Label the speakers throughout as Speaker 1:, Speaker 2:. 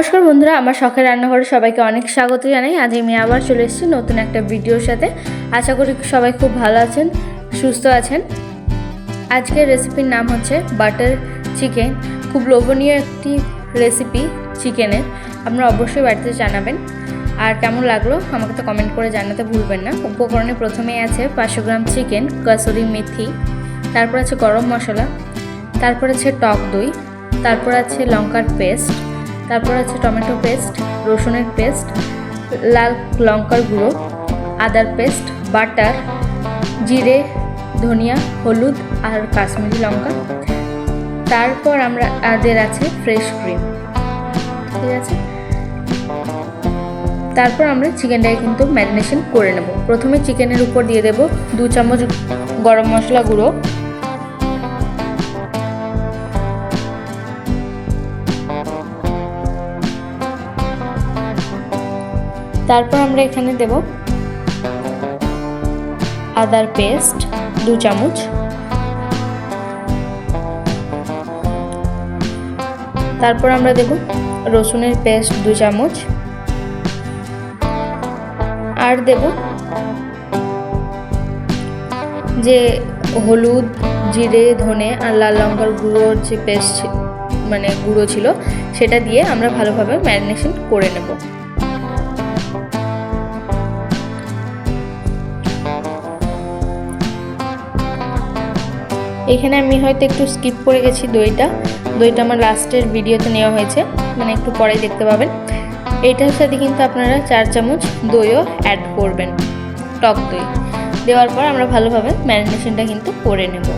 Speaker 1: নমস্কার বন্ধুরা, আমার শখের রান্নাঘরে সবাইকে অনেক স্বাগত জানাই। আজ আমি আবার চলে এসেছি নতুন একটা ভিডিওর সাথে। আশা করি সবাই খুব ভালো আছেন, সুস্থ আছেন। আজকের রেসিপির নাম হচ্ছে বাটার চিকেন। খুব লোভনীয় একটি রেসিপি চিকেনের। আপনারা অবশ্যই বাড়িতে জানাবেন, আর কেমন লাগলো আমাকে তো কমেন্ট করে জানাতে ভুলবেন না। উপকরণে প্রথমেই আছে 500 গ্রাম চিকেন, কাসুরি মেথি, তারপর আছে গরম মশলা, তারপর আছে টক দই, তারপর আছে লঙ্কার পেস্ট, তারপর আছে টমেটো পেস্ট, রসুনের পেস্ট, লাল লঙ্কার গুঁড়ো, আদার পেস্ট, বাটার, জিরে, ধনিয়া, হলুদ আর কাশ্মীরি লঙ্কা। তারপর আমাদের আছে ফ্রেশ ক্রিম। ঠিক আছে, তারপর আমরা চিকেনটাকে কিন্তু ম্যারিনেশন করে নেব। প্রথমে চিকেনের উপর দিয়ে দেব 2 চামচ গরম মশলা গুঁড়ো, তারপর আমরা এখানে দেব আদার পেস্ট 2 চামচ, তারপর আমরা দেব রসুনের পেস্ট 2 চামচ, আর দেব যে হলুদ, জিরে, ধনে আর লাল লঙ্কার গুঁড়োর যে পেস্ট গুঁড়ো ছিল সেটা দিয়ে আমরা ভালোভাবে ম্যারিনেশন করে নেব। এখানে আমি হয়তো একটু স্কিপ করে গেছি, দইটা আমার লাস্টের ভিডিওতে নেওয়া হয়েছে, একটু পরেই দেখতে পাবেন। এইটার সাথে কিন্তু আপনারা 4 চামচ দইও অ্যাড করবেন, টক দই দেওয়ার পর আমরা ভালোভাবে ম্যারিনেশনটা কিন্তু করে নেব।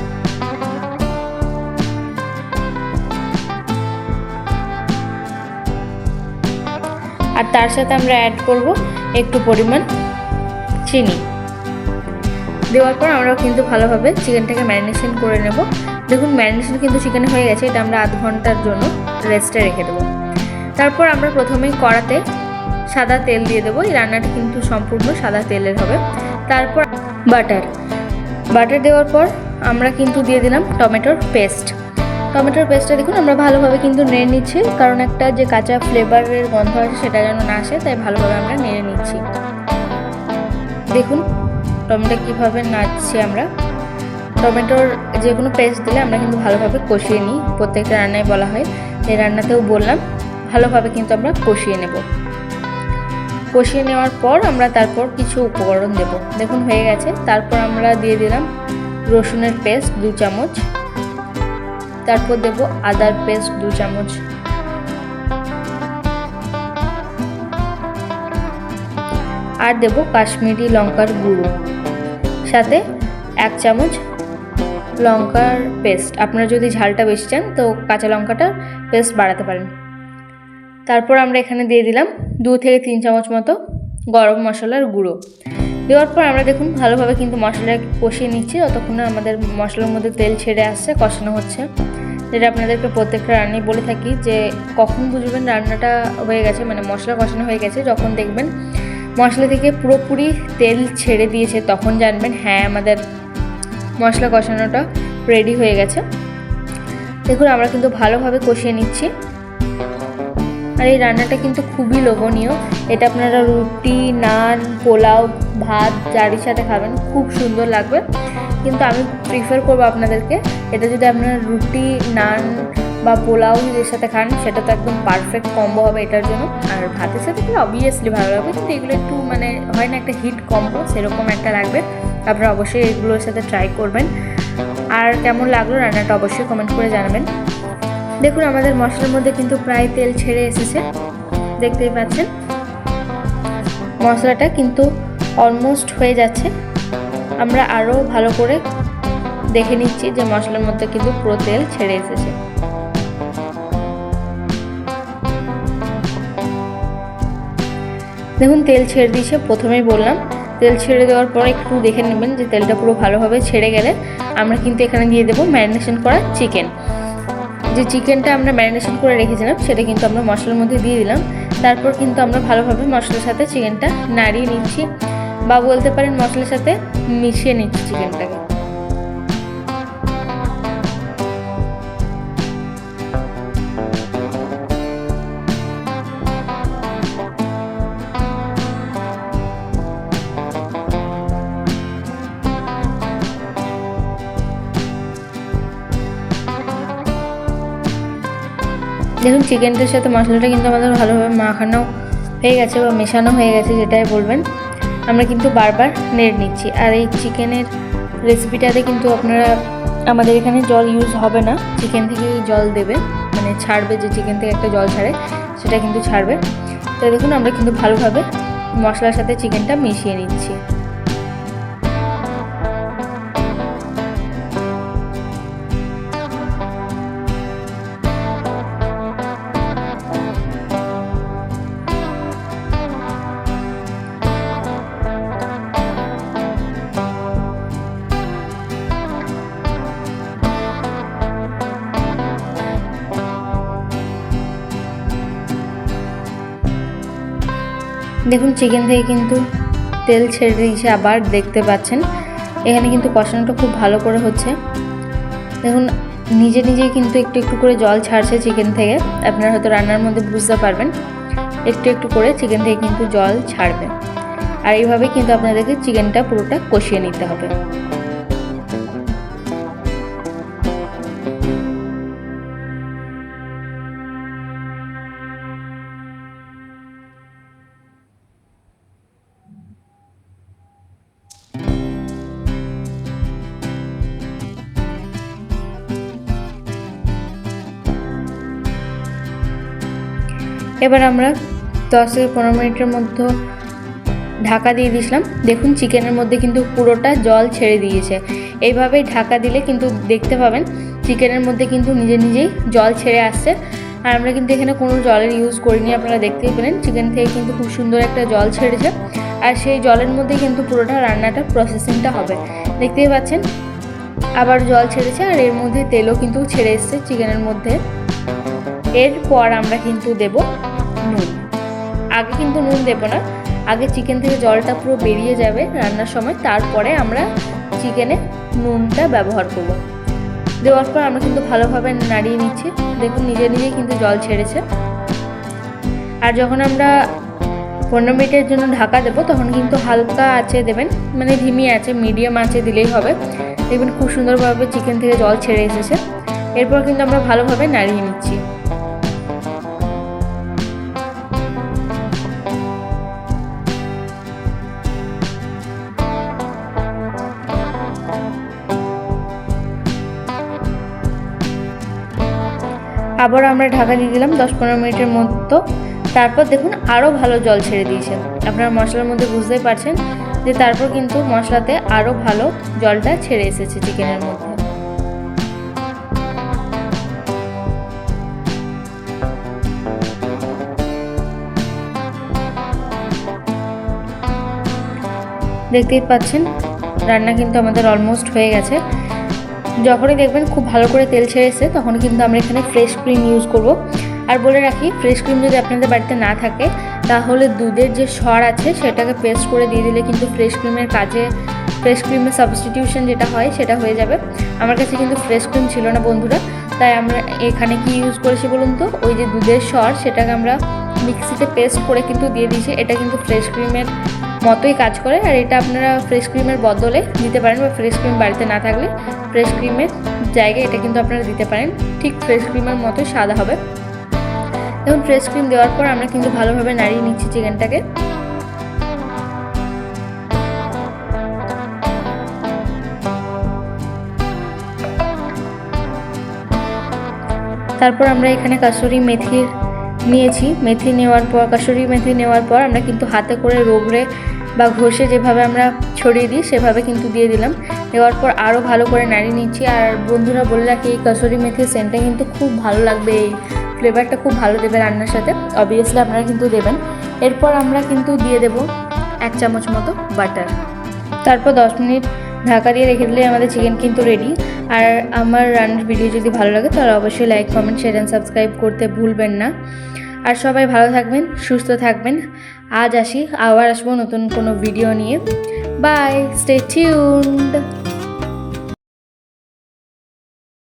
Speaker 1: আর তার সাথে আমরা অ্যাড করব একটু পরিমাণ চিনি। দেওয়ার পর আমরা কিন্তু ভালোভাবে চিকেনটাকে ম্যারিনেশন করে নেব। দেখুন ম্যারিনেশন কিন্তু চিকেনে হয়ে গেছে, এটা আমরা আধ ঘন্টার জন্য রেস্টে রেখে দেবো। তারপর আমরা প্রথমে কড়াতে সাদা তেল দিয়ে দেবো। এই রান্নাটি কিন্তু সম্পূর্ণ সাদা তেলের হবে। তারপর বাটার দেওয়ার পর আমরা কিন্তু দিয়ে দিলাম টমেটোর পেস্টটা দেখুন আমরা ভালোভাবে কিন্তু নেড়ে নিচ্ছি, কারণ একটা যে কাঁচা ফ্লেভারের গন্ধ আছে সেটা যেন না আসে, তাই ভালোভাবে আমরা নেড়ে নিচ্ছি। দেখুন টমেটো কীভাবে নাড়ছি আমরা। টমেটোর যে কোনো পেস্ট দিলে আমরা কিন্তু ভালোভাবে কষিয়ে নিই, প্রত্যেকটা রান্নায় বলা হয়, এই রান্নাতেও বললাম ভালোভাবে কিন্তু আমরা কষিয়ে নেব। কষিয়ে নেওয়ার পর আমরা তারপর কিছু উপকরণ দেব। দেখুন হয়ে গেছে। তারপর আমরা দিয়ে দিলাম রসুনের পেস্ট 2 চামচ, তারপর দেব আদার পেস্ট 2 চামচ, আর দেব কাশ্মীরি লঙ্কার গুঁড়ো, সাথে 1 চামচ লঙ্কার পেস্ট। আপনারা যদি ঝালটা বেশি চান তো কাঁচা লঙ্কাটা পেস্ট বাড়াতে পারেন। তারপর আমরা এখানে দিয়ে দিলাম 2 থেকে 3 চামচ মতো গরম মশলার গুঁড়ো। দেওয়ার পর আমরা দেখুন ভালোভাবে কিন্তু মশলা কষিয়ে নিচ্ছি, ততক্ষণে আমাদের মশলার মধ্যে তেল ছেড়ে আসছে, কষানো হচ্ছে। যেটা আপনাদেরকে প্রত্যেকটা রান্নায় বলে থাকি যে কখন বুঝবেন রান্নাটা হয়ে গেছে, মশলা কষানো হয়ে গেছে, যখন দেখবেন মশলা থেকে পুরোপুরি তেল ছেড়ে দিয়েছে তখন জানবেন হ্যাঁ আমাদের মশলা কষানোটা রেডি হয়ে গেছে। দেখুন আমরা কিন্তু ভালোভাবে কষিয়ে নিচ্ছি। আর এই রান্নাটা কিন্তু খুবই লোভনীয়। এটা আপনারা রুটি, নান, পোলাও, ভাত যারই সাথে খাবেন খুব সুন্দর লাগবে। কিন্তু আমি প্রিফার করবো আপনাদেরকে, এটা যদি আপনারা রুটি, নান বা পোলাও এর সাথে খান সেটা তো একদম পারফেক্ট কম্বো হবে এটার জন্য। আর ভাতের সাথে খেলে অবভিয়াসলি ভালো লাগবে, কিন্তু এগুলো একটু হয় না একটা হিট কম্বো, সেরকম একটা লাগবে। আপনারা অবশ্যই এগুলোর সাথে ট্রাই করবেন। আর কেমন লাগলো রান্নাটা অবশ্যই কমেন্ট করে জানাবেন। দেখুন আমাদের মশলার মধ্যে কিন্তু প্রায় তেল ছেড়ে এসেছে, দেখতেই পাচ্ছেন। মশলাটা কিন্তু অলমোস্ট হয়ে যাচ্ছে। আমরা আরও ভালো করে দেখে নিচ্ছি যে মশলার মধ্যে কিন্তু পুরো তেল ছেড়ে এসেছে। দেখুন তেল ছেড়ে দিয়েছে, প্রথমেই বললাম তেল ছেড়ে দেওয়ার পর একটু দেখে নেবেন যে তেলটা পুরো ভালোভাবে ছেড়ে গেলে আমরা কিন্তু এখানে দিয়ে দেবো ম্যারিনেশন করা চিকেন। যে চিকেনটা আমরা ম্যারিনেশন করে রেখেছিলাম সেটা কিন্তু আমরা মশলার মধ্যে দিয়ে দিলাম। তারপর কিন্তু আমরা ভালোভাবে মশলার সাথে চিকেনটা নাড়িয়ে নিচ্ছি, বা বলতে পারেন মশলার সাথে মিশিয়ে নিচ্ছি চিকেনটাকে। দেখুন চিকেনটার সাথে মশলাটা কিন্তু আমাদের ভালোভাবে মাখানো হয়ে গেছে বা মেশানো হয়ে গেছে, যেটাই বলবেন। আমরা কিন্তু বারবার নেড়ে নিচ্ছি। আর এই চিকেনের রেসিপিটাতে কিন্তু আপনারা, আমাদের এখানে জল ইউজ হবে না, চিকেন থেকেই জল দেবে, মানে ছাড়বে, যে চিকেন থেকে একটা জল ছাড়ে সেটা কিন্তু ছাড়বে। তো দেখুন আমরা কিন্তু ভালোভাবে মশলার সাথে চিকেনটা মিশিয়ে নিচ্ছি। দেখুন চিকেন থেকে কিন্তু তেল ছেড়ে দিয়েছে, আবার দেখতে পাচ্ছেন এখানে কিন্তু কষানোটা খুব ভালো করে হচ্ছে। দেখুন নিজেই কিন্তু একটু একটু করে জল ছাড়ছে চিকেন থেকে, আপনারা হয়তো রান্নার মধ্যে বুঝতে পারবেন, একটু একটু করে চিকেন থেকে কিন্তু জল ছাড়বে। আর এইভাবে কিন্তু আপনাদেরকে চিকেনটা পুরোটা কষিয়ে নিতে হবে। এবার আমরা 10 থেকে 15 মিনিটের মধ্যে ঢাকা দিয়ে দিয়েছিলাম। দেখুন চিকেনের মধ্যে কিন্তু পুরোটা জল ছেড়ে দিয়েছে। এইভাবেই ঢাকা দিলে কিন্তু দেখতে পাবেন চিকেনের মধ্যে কিন্তু নিজেই জল ছেড়ে আসছে। আর আমরা কিন্তু এখানে কোনো জলের ইউজ করিনি, আপনারা দেখতেই পেলেন চিকেন থেকে কিন্তু খুব সুন্দর একটা জল ছেড়েছে। আর সেই জলের মধ্যে কিন্তু পুরোটা রান্নাটা প্রসেসিংটা হবে, দেখতেই পাচ্ছেন আবার জল ছেড়েছে। আর এর মধ্যে তেলও কিন্তু ছেড়ে এসছে চিকেনের মধ্যে। এরপর আমরা কিন্তু দেব নুন। আগে কিন্তু নুন দেব না, আগে চিকেন থেকে জলটা পুরো বেরিয়ে যাবে রান্নার সময়, তারপরে আমরা চিকেনে নুনটা ব্যবহার করব। দেওয়ার পর আমরা কিন্তু ভালোভাবে নাড়িয়ে নিচ্ছি। দেখুন নিজেই কিন্তু জল ছেড়েছে। আর যখন আমরা 15 মিনিটের জন্য ঢাকা দেবো তখন কিন্তু হালকা আঁচে দেবেন, মানে ধিমি আঁচে, মিডিয়াম আঁচে দিলেই হবে। দেখবেন খুব সুন্দরভাবে চিকেন থেকে জল ছেড়ে এসেছে। এরপর কিন্তু আমরা ভালোভাবে নাড়িয়ে নিচ্ছি। আবার আমরা ঢাকা দিয়ে দিলাম 10-15 মিনিটের মতো। তারপর দেখুন আরও ভালো জল ছেড়ে দিয়েছে। আপনারা মশলার মধ্যে বুঝতেই পারছেন যে তারপর কিন্তু মশলাতে আরও ভালো জলটা ছেড়ে এসেছে চিকেনের মধ্যে। দেখতেই পাচ্ছেন রান্না কিন্তু আমাদের অলমোস্ট হয়ে গেছে। যখনই দেখবেন খুব ভালো করে তেল ছেড়ে এসেছে তখন কিন্তু আমরা এখানে ফ্রেশ ক্রিম ইউজ করব। আর বলে রাখি, ফ্রেশ ক্রিম যদি আপনাদের বাড়িতে না থাকে তাহলে দুধের যে সর আছে সেটাকে পেস্ট করে দিয়ে দিলে কিন্তু ফ্রেশ ক্রিমের কাজে, ফ্রেশ ক্রিমের সাবস্টিটিউশন যেটা হয় সেটা হয়ে যাবে। আমার কাছে কিন্তু ফ্রেশ ক্রিম ছিল না বন্ধুরা, তাই আমরা এখানে কি ইউজ করেছি বলুন তো, ওই যে দুধের সর সেটাকে আমরা মিক্সিতে পেস্ট করে কিন্তু দিয়ে দিয়েছি। এটা কিন্তু ফ্রেশ ক্রিমের মতোই কাজ করে। আর এটা আপনারা ফ্রেশ ক্রিমের বদলে দিতে পারেন, বা ফ্রেশ ক্রিম বাড়িতে না থাকলে ফ্রেশ ক্রিমের জায়গায় এটা কিন্তু আপনারা দিতে পারেন, ঠিক ফ্রেশ ক্রিমের মতোই সাদা হবে। দেখুন ফ্রেশ ক্রিম দেওয়ার পর আমরা কিন্তু ভালোভাবে নাড়িয়ে নিচ্ছি চিকেনটাকে। তারপর আমরা এখানে কাসুরি মেথি নিয়েছি। কাসুরি মেথি নেওয়ার পর আমরা কিন্তু হাতে করে রগড়ে বা ঘষে যেভাবে আমরা ছড়িয়ে দিই সেভাবে কিন্তু দিয়ে দিলাম। দেওয়ার পর আরও ভালো করে নাড়িয়ে নিচ্ছি। আর বন্ধুরা বলে রাখি, এই কাসুরি মেথির সেন্টটা কিন্তু খুব ভালো লাগবে, এই ফ্লেভারটা খুব ভালো দেবে রান্নার সাথে, অবভিয়াসলি আপনারা কিন্তু দেবেন। এরপর আমরা কিন্তু দিয়ে দেব 1 চামচ মতো বাটার। তারপর 10 মিনিট ঢাকা দিয়ে রেখে দিলে আমাদের চিকেন কিন্তু রেডি। আর আমার রান্নার ভিডিও যদি ভালো লাগে তাহলে অবশ্যই like, comment, share and subscribe করতে ভুলবেন না। আর সবাই ভালো থাকবেন, সুস্থ থাকবেন। আজ আসি, আবার আসবো নতুন কোনো ভিডিও নিয়ে। Bye, stay tuned.